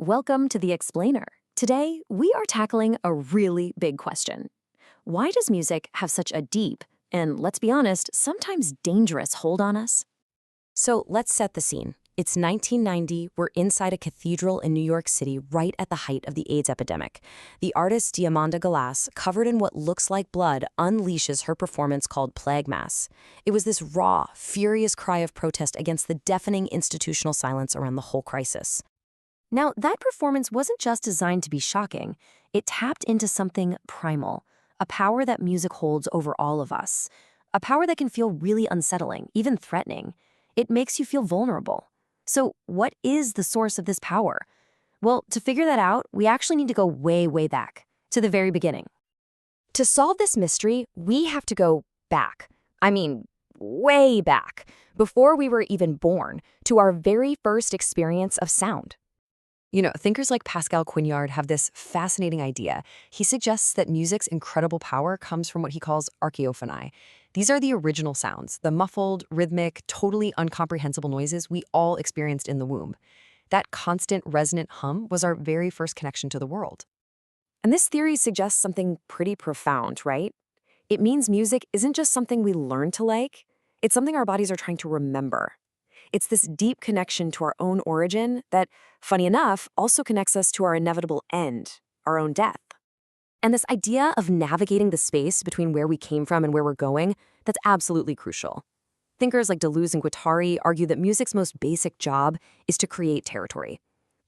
Welcome to The Explainer. Today, we are tackling a really big question. Why does music have such a deep, and let's be honest, sometimes dangerous hold on us? So let's set the scene. It's 1990, we're inside a cathedral in New York City right at the height of the AIDS epidemic. The artist Diamanda, Galás, covered in what looks like blood, unleashes her performance called Plague Mass. It was this raw, furious cry of protest against the deafening institutional silence around the whole crisis. Now, that performance wasn't just designed to be shocking. It tapped into something primal, a power that music holds over all of us, a power that can feel really unsettling, even threatening. It makes you feel vulnerable. So what is the source of this power? Well, to figure that out, we actually need to go way, way back, to the very beginning. To solve this mystery, we have to go back. I mean, way back, before we were even born, to our very first experience of sound. You know, thinkers like Pascal Quignard have this fascinating idea. He suggests that music's incredible power comes from what he calls archaeophony. These are the original sounds, the muffled, rhythmic, totally incomprehensible noises we all experienced in the womb. That constant resonant hum was our very first connection to the world. And this theory suggests something pretty profound, right? It means music isn't just something we learn to like, it's something our bodies are trying to remember. It's this deep connection to our own origin that, funny enough, also connects us to our inevitable end, our own death. And this idea of navigating the space between where we came from and where we're going, that's absolutely crucial. Thinkers like Deleuze and Guattari argue that music's most basic job is to create territory.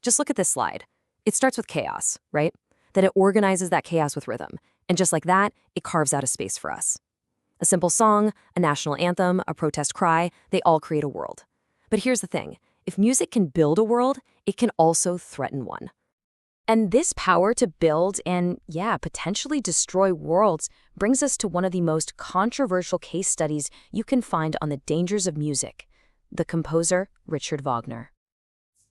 Just look at this slide. It starts with chaos, right? Then it organizes that chaos with rhythm. And just like that, it carves out a space for us. A simple song, a national anthem, a protest cry, they all create a world. But here's the thing. If music can build a world, it can also threaten one. And this power to build and, potentially destroy worlds brings us to one of the most controversial case studies you can find on the dangers of music, the composer Richard Wagner.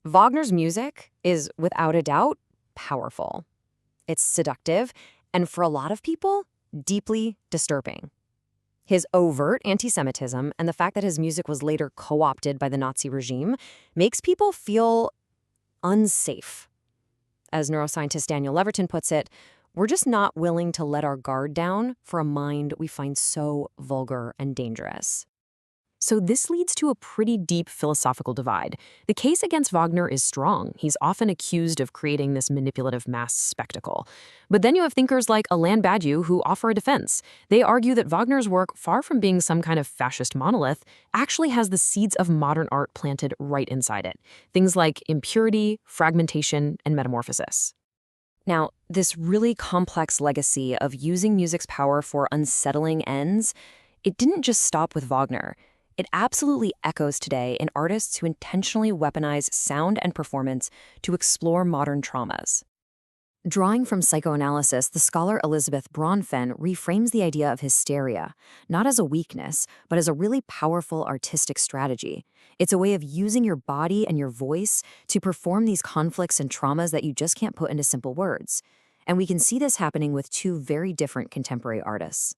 Wagner's music is, without a doubt, powerful. It's seductive, and for a lot of people, deeply disturbing. His overt anti-Semitism and the fact that his music was later co-opted by the Nazi regime makes people feel unsafe. As neuroscientist Daniel Levitin puts it, we're just not willing to let our guard down for a mind we find so vulgar and dangerous. So this leads to a pretty deep philosophical divide. The case against Wagner is strong. He's often accused of creating this manipulative mass spectacle. But then you have thinkers like Alain Badiou who offer a defense. They argue that Wagner's work, far from being some kind of fascist monolith, actually has the seeds of modern art planted right inside it. Things like impurity, fragmentation, and metamorphosis. Now, this really complex legacy of using music's power for unsettling ends, it didn't just stop with Wagner. It absolutely echoes today in artists who intentionally weaponize sound and performance to explore modern traumas. Drawing from psychoanalysis, the scholar Elizabeth Bronfen reframes the idea of hysteria, not as a weakness, but as a really powerful artistic strategy. It's a way of using your body and your voice to perform these conflicts and traumas that you just can't put into simple words. And we can see this happening with two very different contemporary artists.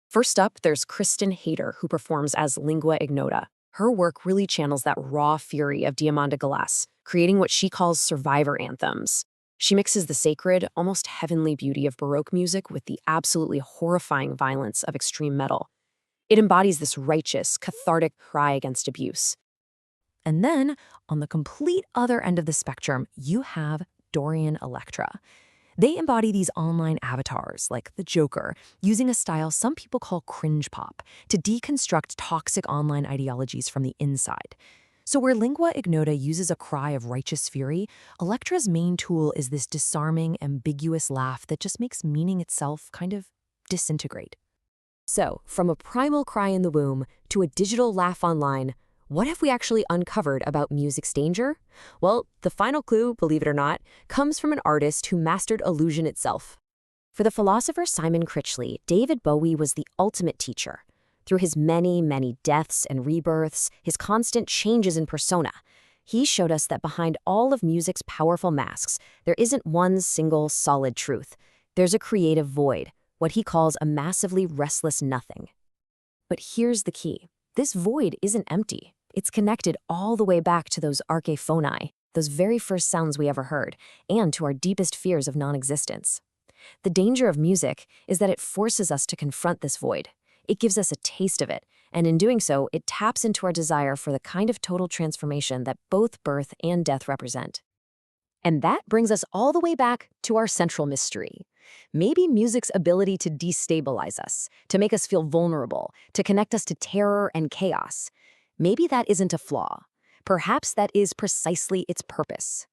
First up, there's Kristin Hayter, who performs as Lingua Ignota. Her work really channels that raw fury of Diamanda Galás, creating what she calls survivor anthems. She mixes the sacred, almost heavenly beauty of Baroque music with the absolutely horrifying violence of extreme metal. It embodies this righteous, cathartic cry against abuse. And then, on the complete other end of the spectrum, you have Dorian Electra. They embody these online avatars, like the Joker, using a style some people call cringe pop, to deconstruct toxic online ideologies from the inside. So where Lingua Ignota uses a cry of righteous fury, Electra's main tool is this disarming, ambiguous laugh that just makes meaning itself kind of disintegrate. So, from a primal cry in the womb to a digital laugh online, what have we actually uncovered about music's danger? Well, the final clue, believe it or not, comes from an artist who mastered illusion itself. For the philosopher Simon Critchley, David Bowie was the ultimate teacher. Through his many, many deaths and rebirths, his constant changes in persona, he showed us that behind all of music's powerful masks, there isn't one single solid truth. There's a creative void, what he calls a massively restless nothing. But here's the key. This void isn't empty. It's connected all the way back to those archaeophony, those very first sounds we ever heard, and to our deepest fears of non-existence. The danger of music is that it forces us to confront this void. It gives us a taste of it, and in doing so, it taps into our desire for the kind of total transformation that both birth and death represent. And that brings us all the way back to our central mystery. Maybe music's ability to destabilize us, to make us feel vulnerable, to connect us to terror and chaos. Maybe that isn't a flaw. Perhaps that is precisely its purpose.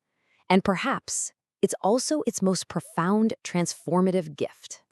And perhaps it's also its most profound, transformative gift.